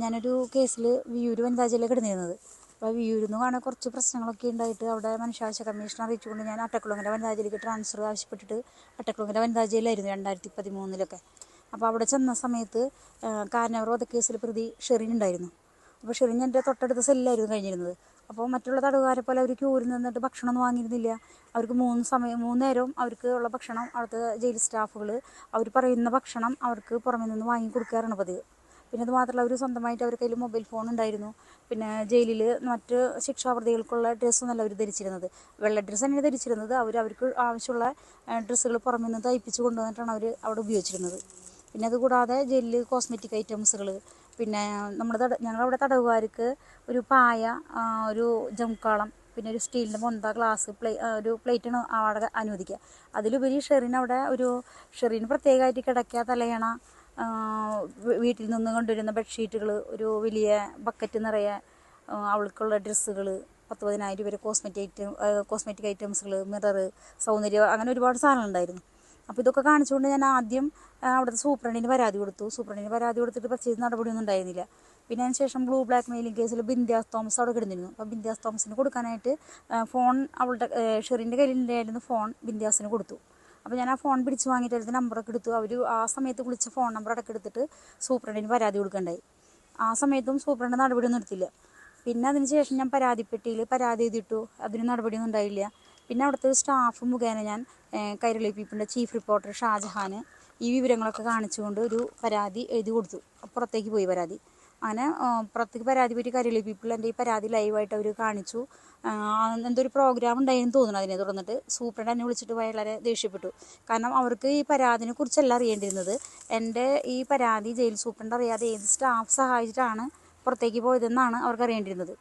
ഞാനൊരു കേസിൽ വിയ്യൂർ വനിതാ ജയിലിൽ കിടന്നിരുന്നത്. അപ്പോൾ വിയ്യൂരിൽ നിന്ന് കാണാൻ കുറച്ച് പ്രശ്നങ്ങളൊക്കെ ഉണ്ടായിട്ട് അവിടെ മനുഷ്യാവകാശ കമ്മീഷൻ അറിയിച്ചുകൊണ്ട് ഞാൻ അട്ടക്കുളങ്ങര വനിതാ ജയിലിലേക്ക് ട്രാൻസ്ഫർ ആവശ്യപ്പെട്ടിട്ട് അട്ടക്കുളങ്ങര വനിതാ ജയിലായിരുന്നു 2013 അപ്പോൾ അവിടെ ചെന്ന സമയത്ത് കാരനൂർ വധക്കേസിൽ പ്രതി ഷെറിൻ ഉണ്ടായിരുന്നു. അപ്പോൾ ഷെറിൻ എൻ്റെ തൊട്ടടുത്ത സെല്ലായിരുന്നു കഴിഞ്ഞിരുന്നത്. അപ്പോൾ മറ്റുള്ള തടവുകാരെ പോലെ അവർ ക്യൂരിൽ നിന്നിട്ട് ഭക്ഷണമൊന്നും വാങ്ങിയിരുന്നില്ല. അവർക്ക് 3 നേരവും അവർക്ക് ഉള്ള ഭക്ഷണം അവിടുത്തെ ജയിൽ സ്റ്റാഫുകൾ അവർ പറയുന്ന ഭക്ഷണം അവർക്ക് പുറമെ നിന്ന് വാങ്ങി കൊടുക്കാറാണ് പതിവ്. പിന്നെ അത് മാത്രമല്ല, അവർ സ്വന്തമായിട്ട് അവരുടെ കയ്യിൽ മൊബൈൽ ഫോൺ ഉണ്ടായിരുന്നു. പിന്നെ ജയിലിൽ മറ്റ് ശിക്ഷാപ്രതികൾക്കുള്ള ഡ്രസ്സൊന്നല്ല അവർ ധരിച്ചിരുന്നത്, വെള്ള ഡ്രസ്സ് തന്നെയാണ് ധരിച്ചിരുന്നത്. അവർക്ക് ആവശ്യമുള്ള ഡ്രസ്സുകൾ പുറമെ നിന്ന് തയ്പ്പിച്ച് കൊണ്ടുവന്നിട്ടാണ് അവർ അവിടെ ഉപയോഗിച്ചിരുന്നത്. പിന്നെ അതുകൂടാതെ ജയിലിൽ കോസ്മെറ്റിക് ഐറ്റംസുകൾ, പിന്നെ ഞങ്ങളവിടെ തടവുകാർക്ക് ഒരു പായ, ഒരു ജംകാളം, പിന്നെ ഒരു സ്റ്റീലിൻ്റെ മൊന്ത, ഗ്ലാസ്, ഒരു പ്ലേറ്റാണ് അവിടെ അനുവദിക്കുക. അതിലുപരി ഷെറിന് പ്രത്യേകമായിട്ട് കിടക്കുക, തലയണ, വീട്ടിൽ നിന്ന് കൊണ്ടുവരുന്ന ബെഡ്ഷീറ്റുകൾ, ഒരു വലിയ ബക്കറ്റ് നിറയെ അവൾക്കുള്ള ഡ്രസ്സുകൾ, 10,000 രൂപ കോസ്മെറ്റിക് ഐറ്റംസുകൾ, മിറർ, സൗന്ദര്യം, അങ്ങനെ ഒരുപാട് സാധനങ്ങളുണ്ടായിരുന്നു. അപ്പോൾ ഇതൊക്കെ കാണിച്ചുകൊണ്ട് ഞാൻ ആദ്യം അവിടുത്തെ സൂപ്രണ്ടിന് പരാതി കൊടുത്തിട്ട് പ്രത്യേകിച്ച് നടപടിയൊന്നും ഉണ്ടായിരുന്നില്ല. പിന്നെ അതിന് ശേഷം ബ്ലൂ ബ്ലാക്ക് മെയിലിംഗ് കേസിൽ ബിന്ധ്യാസ് തോമസ് അവിടെ കിടന്നിരുന്നു. അപ്പോൾ ബിന്ധ്യാസ് തോമസിന് കൊടുക്കാനായിട്ട് ഫോൺ ഷെറിൻ്റെ കയ്യിലുണ്ടായിരുന്നു. ഫോൺ ബിന്ധ്യാസിന് കൊടുത്തു. അപ്പോൾ ഞാൻ ആ ഫോൺ പിടിച്ച് വാങ്ങിയിട്ട് അതിൻ്റെ നമ്പറൊക്കെ എടുത്തു. അവർ ആ സമയത്ത് വിളിച്ച ഫോൺ നമ്പർ അടക്കം എടുത്തിട്ട് സൂപ്രണ്ടിന് പരാതി കൊടുക്കണ്ടായി. ആ സമയത്തും സൂപ്രണ്ട് നടപടിയൊന്നും എടുത്തില്ല. പിന്നെ അതിന് ശേഷം ഞാൻ പരാതിപ്പെട്ടിയിൽ പരാതി എഴുതിയിട്ടു, അതിന് നടപടിയൊന്നും ഉണ്ടായില്ല. പിന്നെ അവിടുത്തെ ഒരു സ്റ്റാഫ് മുഖേന ഞാൻ കൈരളി പീപ്പിളിൻ്റെ ചീഫ് റിപ്പോർട്ടർ ഷാജഹാന് ഈ വിവരങ്ങളൊക്കെ കാണിച്ചുകൊണ്ട് ഒരു പരാതി എഴുതി കൊടുത്തു. പുറത്തേക്ക് പോയി പരാതി. അങ്ങനെ പുറത്തേക്ക് പരാതി പറ്റി കൈരളി പീപ്പിൾ എൻ്റെ ഈ പരാതി ലൈവായിട്ട് അവർ കാണിച്ചു. എന്തൊരു പ്രോഗ്രാം ഉണ്ടായെന്ന് തോന്നുന്നു. അതിനെ തുടർന്നിട്ട് സൂപ്രണ്ട് എന്നെ വിളിച്ചിട്ട് വളരെ ദേഷ്യപ്പെട്ടു. കാരണം അവർക്ക് ഈ പരാതിനെ കുറിച്ചല്ല അറിയേണ്ടിരുന്നത്. എൻ്റെ ഈ പരാതി ജയിൽ സൂപ്രണ്ട് അറിയാതെ ഏത് സ്റ്റാഫ് സഹായിച്ചിട്ടാണ് പുറത്തേക്ക് പോയതെന്നാണ് അവർക്ക് അറിയേണ്ടിരുന്നത്.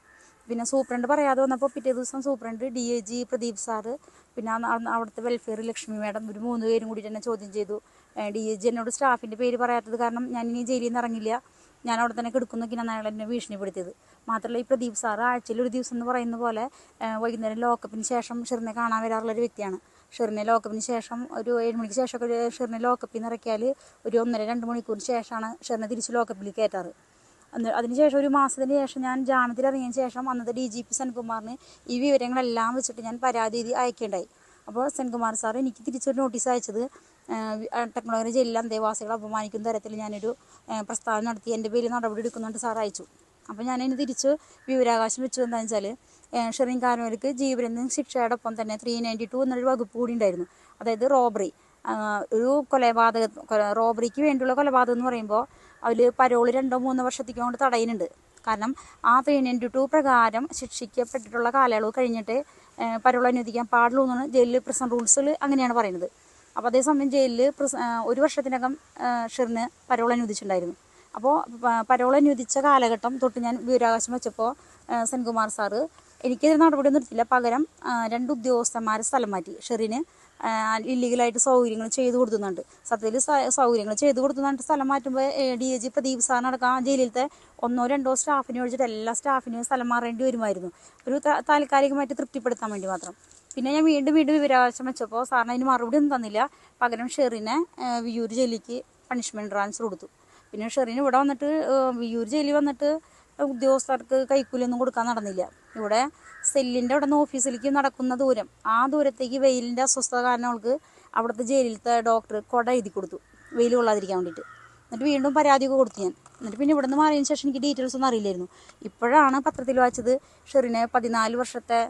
പിന്നെ സൂപ്രണ്ട് പറയാതെ വന്നപ്പോൾ പിറ്റേ ദിവസം സൂപ്രണ്ട് DIG പ്രദീപ് സാറ്, പിന്നെ അവിടുത്തെ വെൽഫെയർ ലക്ഷ്മി മാഡം, ഒരു 3 പേരും കൂടി എന്നെ ചോദ്യം ചെയ്തു. DIG എന്നോട് സ്റ്റാഫിൻ്റെ പേര് പറയാത്തത് കാരണം ഞാൻ ഇനി ജയിലിൽ നിന്ന് ഇറങ്ങില്ല, ഞാൻ അവിടെ തന്നെ കിടക്കുന്നൊക്കെയാണ് അയാൾ എന്നെ ഭീഷണിപ്പെടുത്തിയത്. മാത്രമല്ല, ഈ പ്രദീപ് സാറ് ആഴ്ചയിൽ ഒരു ദിവസം എന്ന് പറയുന്ന പോലെ വൈകുന്നേരം ലോക്കപ്പിന് ശേഷം ഷെറിനെ കാണാൻ വരാറുള്ളൊരു വ്യക്തിയാണ്. ഷെറിനെ ലോക്കപ്പിന് ശേഷം ഒരു 7 മണിക്ക് ശേഷമൊക്കെ ഷെറിനെ ലോക്കപ്പിൽ നിന്ന് ഇറക്കിയാൽ ഒരു 1.5-2 മണിക്കൂറിന് ശേഷമാണ് ഷെറിനെ തിരിച്ച് ലോക്കപ്പിൽ കയറ്റാറ്. അതിനുശേഷം ഒരു മാസത്തിന് ശേഷം ഞാൻ ജാമ്യത്തിൽ ഇറങ്ങിയതിന് ശേഷം അന്നത്തെ DGP സെൻകുമാറിന് ഈ വിവരങ്ങളെല്ലാം വെച്ചിട്ട് ഞാൻ പരാതി എഴുതി അയക്കേണ്ടായി. അപ്പോൾ സെൻകുമാർ സാർ എനിക്ക് തിരിച്ചൊരു നോട്ടീസ് അയച്ചത്, അട്ടക്കുളങ്ങര ജയിലിലെ അന്തേവാസികളെ അപമാനിക്കുന്ന തരത്തിൽ ഞാനൊരു പ്രസ്താവന നടത്തി എൻ്റെ പേരിൽ നടപടി എടുക്കുന്നുണ്ട് സാർ അയച്ചു. അപ്പോൾ ഞാനതിന് തിരിച്ച് വിവരാവകാശം വെച്ചത് എന്താണെന്ന് വെച്ചാൽ, ഷെറിൻ കാരനൂർക്ക് ജീവപര്യന്തം ശിക്ഷയോടൊപ്പം തന്നെ 392 എന്നൊരു വകുപ്പ് കൂടി ഉണ്ടായിരുന്നു. അതായത് റോബറി, ഒരു റോബറിക്ക് വേണ്ടിയുള്ള കൊലപാതകം എന്ന് പറയുമ്പോൾ അതിൽ പരോള് 2-3 വർഷത്തേക്ക് കൊണ്ട് തടയുന്നുണ്ട്. കാരണം ആ 392 പ്രകാരം ശിക്ഷിക്കപ്പെട്ടിട്ടുള്ള കാലയളവ് കഴിഞ്ഞിട്ട് പരോൾ അനുവദിക്കാൻ പാടുള്ളൂ എന്നാണ് ജയിലിൽ പ്രിസൺ റൂൾസിൽ അങ്ങനെയാണ് പറയുന്നത്. അപ്പോൾ അതേസമയം ജയിലിൽ 1 വർഷത്തിനകം ഷെറിന് പരോൾ അനുവദിച്ചിട്ടുണ്ടായിരുന്നു. അപ്പോൾ പരോൾ അനുവദിച്ച കാലഘട്ടം തൊട്ട് ഞാൻ വിവരാവകാശം വെച്ചപ്പോൾ സെൻകുമാർ സാറ് എനിക്കെതിരെ നടപടിയൊന്നും എടുത്തില്ല. പകരം 2 ഉദ്യോഗസ്ഥന്മാരെ സ്ഥലം മാറ്റി. ഷെറിന് ഇല്ലീഗലായിട്ട് സൗകര്യങ്ങൾ ചെയ്തു കൊടുക്കുന്നുണ്ട്. സത്യത്തിൽ സൗകര്യങ്ങൾ ചെയ്തു കൊടുക്കുന്നുണ്ട്. സ്ഥലം മാറ്റുമ്പോൾ DIG പ്രദീപ് സാറിനടക്കം ആ ജയിലിലത്തെ 1-2 സ്റ്റാഫിനെ ഒഴിച്ചിട്ട് എല്ലാ സ്റ്റാഫിനെയും സ്ഥലം മാറേണ്ടി വരുമായിരുന്നു, ഒരു താൽക്കാലികമായിട്ട് തൃപ്തിപ്പെടുത്താൻ വേണ്ടി മാത്രം. പിന്നെ ഞാൻ വീണ്ടും വിവരാവകാശം വെച്ചപ്പോൾ സാറിന് അതിന് മറുപടി ഒന്നും തന്നില്ല. പകരം ഷെറിനെ വിയ്യൂർ ജയിലിലേക്ക് പണിഷ്മെൻറ്റ് ട്രാൻസ്ഫർ കൊടുത്തു. പിന്നെ ഷെറിന് ഇവിടെ വന്നിട്ട് വിയ്യൂർ ജയിലിൽ വന്നിട്ട് ഉദ്യോഗസ്ഥർക്ക് കൈക്കൂലിയൊന്നും കൊടുക്കാൻ നടന്നില്ല. ഇവിടെ സെല്ലിൻ്റെ അവിടെ നിന്ന് ഓഫീസിലേക്ക് നടക്കുന്ന ദൂരം, ആ ദൂരത്തേക്ക് വെയിലിൻ്റെ അസ്വസ്ഥത കാരണം അവൾക്ക് അവിടുത്തെ ജയിലിലത്തെ ഡോക്ടർ കൊട എഴുതി കൊടുത്തു, വെയിൽ കൊള്ളാതിരിക്കാൻ വേണ്ടിയിട്ട്. എന്നിട്ട് വീണ്ടും പരാതിയൊക്കെ കൊടുത്തു ഞാൻ. എന്നിട്ട് പിന്നെ ഇവിടെ നിന്ന് മാറിയതിന് ശേഷം എനിക്ക് ഡീറ്റെയിൽസ് ഒന്നും അറിയില്ലായിരുന്നു. ഇപ്പോഴാണ് പത്രത്തിൽ വായിച്ചത് ഷെറിനെ 14 വർഷത്തെ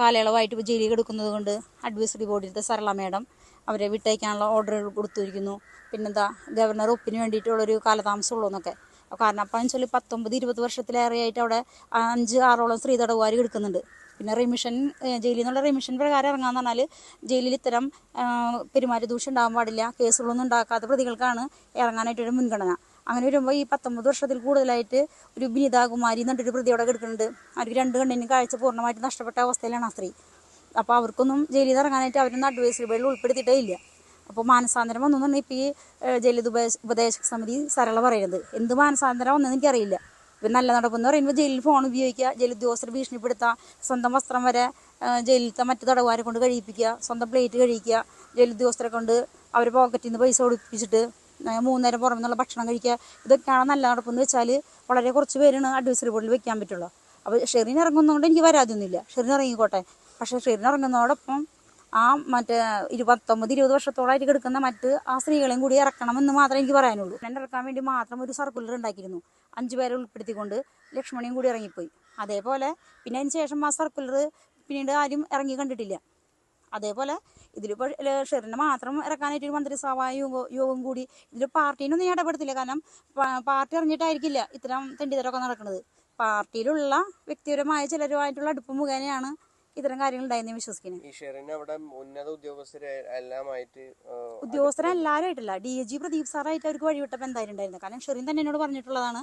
കാലയളവായിട്ട് ജയിലിൽ കിടക്കുന്നത് കൊണ്ട് അഡ്വൈസറി ബോർഡിലത്തെ സരള മാഡം അവരെ വിട്ടയക്കാനുള്ള ഓർഡറുകൾ കൊടുത്തിരിക്കുന്നു. പിന്നെന്താ, ഗവർണർ ഒപ്പിന് വേണ്ടിയിട്ടുള്ളൊരു കാലതാമസമുള്ളൂ എന്നൊക്കെ. കാരണം അപ്പം വെച്ചാൽ 19-20 വർഷത്തിലേറെയായിട്ട് അവിടെ 5-6ഓളം സ്ത്രീ തടവുകാർ കിടക്കുന്നുണ്ട്. പിന്നെ റെമിഷൻ, ജയിലിൽ നിന്നുള്ള റെമിഷൻ പ്രകാരം ഇറങ്ങാന്ന് പറഞ്ഞാൽ ജയിലിൽ ഇത്തരം പെരുമാറ്റ ദൂഷ്യം ഉണ്ടാകാൻ പാടില്ല, കേസുകളൊന്നും ഉണ്ടാക്കാത്ത പ്രതികൾക്കാണ് ഇറങ്ങാനായിട്ടൊരു മുൻഗണന. അങ്ങനെ വരുമ്പോൾ ഈ 19 വർഷത്തിൽ കൂടുതലായിട്ട് ഒരു ബിനിതാകുമാരി എന്നിട്ടൊരു പ്രതി അവിടെ കിടക്കുന്നുണ്ട്. അവർക്ക് 2 കണ്ണിന് കാഴ്ച പൂർണ്ണമായിട്ട് നഷ്ടപ്പെട്ട അവസ്ഥയിലാണ് ആ സ്ത്രീ. അപ്പോൾ അവർക്കൊന്നും ജയിലിൽ നിന്ന് ഇറങ്ങാനായിട്ട് അവരൊന്നും അഡ്വൈസറി ബോർഡിൽ ഉൾപ്പെടുത്തിയിട്ടേ ഇല്ല. അപ്പോൾ മാനസാന്തരം വന്നൊന്നും ഇപ്പോൾ ഈ ജയിലിൽ ഉപദേശക സമിതി സരള പറയുന്നത്. എന്ത് മാനസാന്തരം വന്നതെന്ന് എനിക്കറിയില്ല. ഇപ്പം നല്ല നടപ്പെന്ന് പറയുമ്പോൾ ജയിലിൽ ഫോൺ ഉപയോഗിക്കുക, ജയിൽ ഉദ്യോഗസ്ഥരെ ഭീഷണിപ്പെടുത്തുക, സ്വന്തം വസ്ത്രം വരെ ജയിലിലത്തെ മറ്റു തടവുകാരെ കൊണ്ട് കഴിയിപ്പിക്കുക, സ്വന്തം പ്ലേറ്റ് കഴിക്കുക, ജയിൽ ഉദ്യോഗസ്ഥരെ കൊണ്ട് അവർ പോക്കറ്റിൽ നിന്ന് പൈസ ഒളിപ്പിച്ചിട്ട് 3 നേരം പുറമെ നിന്നുള്ള ഭക്ഷണം കഴിക്കുക, ഇതൊക്കെയാണ് നല്ല നടപ്പെന്ന് വെച്ചാൽ വളരെ കുറച്ച് പേരാണ് അഡ്വൈസറി ബോർഡിൽ വെക്കാൻ പറ്റുള്ളൂ. അപ്പോൾ ഷെറിൻ ഇറങ്ങുന്നതുകൊണ്ട് എനിക്ക് പരാതിയൊന്നുമില്ല, ഷെറിൻ ഇറങ്ങിക്കോട്ടെ. പക്ഷേ ഷെറിൻ ഇറങ്ങുന്നതോടൊപ്പം ആ മറ്റേ 19-20 വർഷത്തോളമായിട്ട് കിടക്കുന്ന മറ്റ് ആ സ്ത്രീകളെയും കൂടി ഇറക്കണമെന്ന് മാത്രമേ എനിക്ക് പറയാനുള്ളൂ. എന്നെ ഇറക്കാൻ വേണ്ടി മാത്രം ഒരു സർക്കുലർ ഉണ്ടാക്കിയിരുന്നു, 5 പേരെ ഉൾപ്പെടുത്തിക്കൊണ്ട്. ലക്ഷ്മണിയും കൂടി ഇറങ്ങിപ്പോയി. അതേപോലെ പിന്നെ അതിന് ശേഷം ആ സർക്കുലർ പിന്നീട് ആരും ഇറങ്ങി കണ്ടിട്ടില്ല. അതേപോലെ ഇതിലിപ്പോൾ ഷെറിനെ മാത്രം ഇറക്കാനായിട്ട് ഒരു മന്ത്രിസഭാ യോഗം കൂടി. ഇതിൽ പാർട്ടീനൊന്നും ഞാൻ ഇടപെടുത്തില്ല, കാരണം പാർട്ടി അറിഞ്ഞിട്ടായിരിക്കില്ല ഇത്തരം തെണ്ടിത്തരമൊക്കെ നടക്കുന്നത്. പാർട്ടിയിലുള്ള വ്യക്തിപരമായ ചിലരുമായിട്ടുള്ള അടുപ്പ് മുഖേനയാണ് ഇത്തരം കാര്യങ്ങൾ ഉണ്ടായെന്ന് വിശ്വസിക്കുന്നത്. ഉദ്യോഗസ്ഥരെല്ലാവരുമായിട്ടില്ല, DIG പ്രദീപ് സാറായിട്ട് അവർക്ക് വഴിവിട്ടപ്പോൾ എന്തായാലും ഉണ്ടായിരുന്നു. കാരണം ഷെറിൻ തന്നെ എന്നോട് പറഞ്ഞിട്ടുള്ളതാണ്,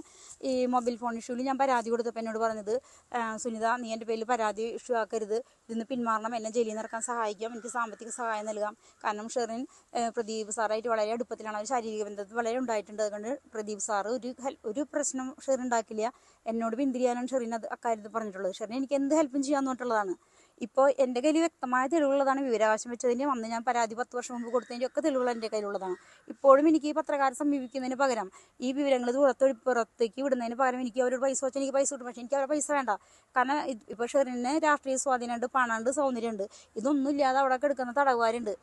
ഈ മൊബൈൽ ഫോൺ ഇഷ്യൂവിൽ ഞാൻ പരാതി കൊടുത്തപ്പോൾ എന്നോട് പറഞ്ഞത്, സുനിത നീ എൻ്റെ പേരിൽ പരാതി ഇഷ്യൂ ആക്കരുത്, ഇതിന്ന് പിന്മാറണം, എന്നെ ജയിലിൽ നിന്ന് ഇറക്കാൻ സഹായിക്കാം, എനിക്ക് സാമ്പത്തിക സഹായം നൽകാം. കാരണം ഷെറിൻ പ്രദീപ് സാറായിട്ട് വളരെ അടുപ്പത്തിലാണ്, അവർ ശാരീരിക ബന്ധത്തിൽ വളരെ ഉണ്ടായിട്ടുണ്ട്. അതുകൊണ്ട് പ്രദീപ് സാറ് ഒരു പ്രശ്നം ഷെറിൻ ഉണ്ടാക്കില്ല, എന്നോട് പിന്തിരിയാനാണ് ഷെറിൻ അക്കാര്യത്തിൽ പറഞ്ഞിട്ടുള്ളത്. ഷെറിൻ എനിക്ക് എന്ത് ഹെൽപ്പും ചെയ്യാൻ പറഞ്ഞിട്ടുള്ളതാണ്. ഇപ്പോൾ എൻ്റെ കയ്യിൽ വ്യക്തമായ തെളിവുള്ളതാണ്, വിവരാവകാശം വെച്ചതിൻ്റെ വന്ന് ഞാൻ പരാതി 10 വർഷം മുമ്പ് കൊടുത്തതിൻ്റെ ഒക്കെ തെളിവുകൾ എൻ്റെ കയ്യിലുള്ളതാണ്. ഇപ്പോഴും എനിക്ക് ഈ പത്രക്കാരെ സമീപിക്കുന്നതിന് പകരം ഈ വിവരങ്ങൾ പുറത്തേക്ക് വിടുന്നതിന് പകരം എനിക്ക് അവരോട് പൈസ വെച്ചാൽ എനിക്ക് പൈസ കിട്ടും. പക്ഷേ എനിക്ക് അവരുടെ പൈസ വേണ്ട. കാരണം ഇപ്പോൾ ഷെറിന് രാഷ്ട്രീയ സ്വാധീനമുണ്ട്, പണമുണ്ട്, സൗന്ദര്യമുണ്ട്. ഇതൊന്നും ഇല്ലാതെ അവിടെ കിടക്കുന്ന തടവുകാരുണ്ട്.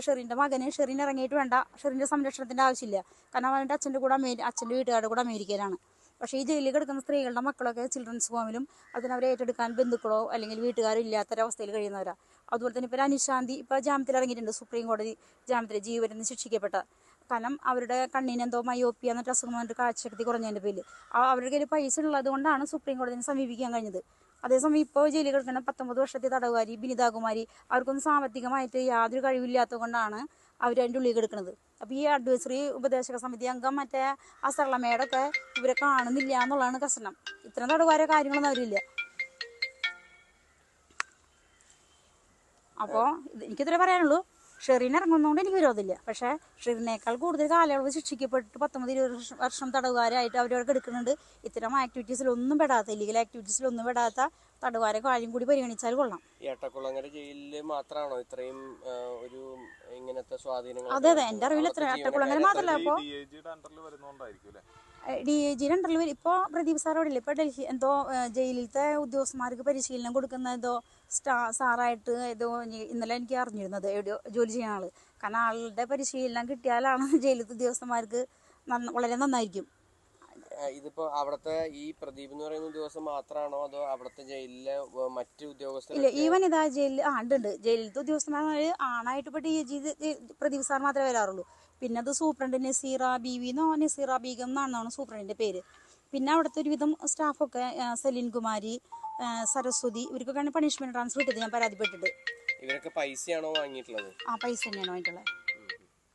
ഷെറിൻ്റെ മകന് ഷെറിൻ ഇറങ്ങിയിട്ട് വേണ്ട, ഷെറിൻ്റെ സംരക്ഷണത്തിൻ്റെ ആവശ്യമില്ല. കാരണം അവൻ്റെ അച്ഛൻ്റെ വീട്ടുകാരുടെ കൂടെ അമേരിക്കയിലാണ്. പക്ഷേ ഈ ജയിലിൽ കിടക്കുന്ന സ്ത്രീകളുടെ മക്കളൊക്കെ ചിൽഡ്രൻസ് ഹോമിലും അതിനവരെ ഏറ്റെടുക്കാൻ ബന്ധുക്കളോ അല്ലെങ്കിൽ വീട്ടുകാരോ ഇല്ലാത്തൊരവസ്ഥയിൽ കഴിയുന്നവരാണ്. അതുപോലെ തന്നെ ഇപ്പോൾ അനുശാന്തി ഇപ്പോൾ ജാമ്യത്തിൽ ഇറങ്ങിയിട്ടുണ്ട്, സുപ്രീം കോടതി ജാമ്യത്തിൽ ജീവപര്യന്തം ശിക്ഷിക്കപ്പെട്ട. കാരണം അവരുടെ കണ്ണിനെന്തോ മയോപ്പിയ എന്നിട്ട് അസുഖം വന്നിട്ട് കാഴ്ചശക്തി കുറഞ്ഞതിൻ്റെ പേരിൽ അവരുടെ കയ്യിൽ പൈസ ഉള്ളത് കൊണ്ടാണ് സുപ്രീം കോടതിയെ സമീപിക്കാൻ കഴിഞ്ഞത്. അതേസമയം ഇപ്പോൾ ജയിലിൽ കിടക്കുന്ന 19 വർഷത്തെ തടവുകാരി ബിനിതാകുമാരി, അവർക്കൊന്നും സാമ്പത്തികമായിട്ട് യാതൊരു കഴിവില്ലാത്തത് കൊണ്ടാണ് അവർ അതിൻ്റെ ഉള്ളിൽ കിടക്കുന്നത്. അപ്പോൾ ഈ അഡ്വൈസറി ഉപദേശക സമിതി അംഗം മറ്റേ അസർളമേടൊക്കെ ഇവരെ കാണുന്നില്ല എന്നുള്ളതാണ് പ്രശ്നം. ഇത്തരം തടവുകാരെ കാര്യങ്ങളൊന്നും അവരില്ല. അപ്പോൾ എനിക്കിത്രേ പറയാനുള്ളൂ, ഷെറിൻ ഇറങ്ങുന്നതുകൊണ്ട് എനിക്ക് വിരോധമില്ല. പക്ഷേ ഷെറിനേക്കാൾ കൂടുതൽ കാലയളവ് ശിക്ഷിക്കപ്പെട്ട് 19-20 വർഷം തടവുകാരായിട്ട് അവരവർക്ക് എടുക്കുന്നുണ്ട്. ഇത്തരം ആക്ടിവിറ്റീസിലൊന്നും പെടാത്ത, ഇല്ലീഗൽ ആക്ടിവിറ്റീസിലൊന്നും പെടാത്ത തടവുകാരെ കാര്യം കൂടി പരിഗണിച്ചാൽ കൊള്ളാം. എട്ടക്കുളങ്ങര ജയിലിൽ മാത്രമാണോ ഇത്രയും ഒരു ഇങ്ങനത്തെ സ്വാധീനങ്ങൾ? അതെ അതെ, എൻ്റെ അറിവിൽ എത്ര എട്ടക്കുളങ്ങര മാത്രമല്ല. അപ്പോൾ DIGയുടെ അണ്ടറിൽ ഇപ്പോൾ പ്രദീപ് സാറോടെ ഇല്ല. ഇപ്പോൾ ഡൽഹി എന്തോ ജയിലിലത്തെ ഉദ്യോഗസ്ഥന്മാർക്ക് പരിശീലനം കൊടുക്കുന്ന എന്തോ സാറായിട്ട് ഏതോ ഇന്നലെ എനിക്ക് അറിഞ്ഞിരുന്നത്, എവിടെയോ ജോലി ചെയ്യുന്ന ആൾ. കാരണം ആളുടെ പരിശീലനം കിട്ടിയാലാണ് ജയിലിലത്തെ ഉദ്യോഗസ്ഥന്മാർക്ക് വളരെ നന്നായിരിക്കും. ഇതിപ്പോ അവിടുത്തെ ഈ പ്രദീപ് എന്ന് പറയുന്ന ഉദ്യോഗസ്ഥൻ മാത്രമാണോ അതോ അവിടുത്തെ ജയിലിലെ മറ്റു ഉദ്യോഗസ്ഥർ? ഇല്ല, ഈ വനിതാ ജയിലിൽ ഉണ്ട്. ജയിലിലത്തെ ഉദ്യോഗസ്ഥന്മാർ ആണായിട്ട് ഇപ്പോൾ DIG പ്രദീപ് സാർ മാത്രമേ വരാറുള്ളൂ. പിന്നെ അത് സൂപ്രണ്ട് നസീറ ബീഗം എന്നാണ് സൂപ്രണ്ടിൻ്റെ പേര്. പിന്നെ അവിടുത്തെ ഒരുവിധം സ്റ്റാഫൊക്കെ സലീൻ കുമാരി, സരസ്വതി, ഇവർക്കൊക്കെയാണ് പണിഷ്മെന്റ് ട്രാൻസ്ഫർ കിട്ടിയത്. ഞാൻ പരാതിപ്പെട്ടിട്ട്. ഇവരൊക്കെ പൈസയാണോ വാങ്ങിയിട്ടുള്ളത്? പൈസ തന്നെയാണ് വാങ്ങിയിട്ടുള്ളത്.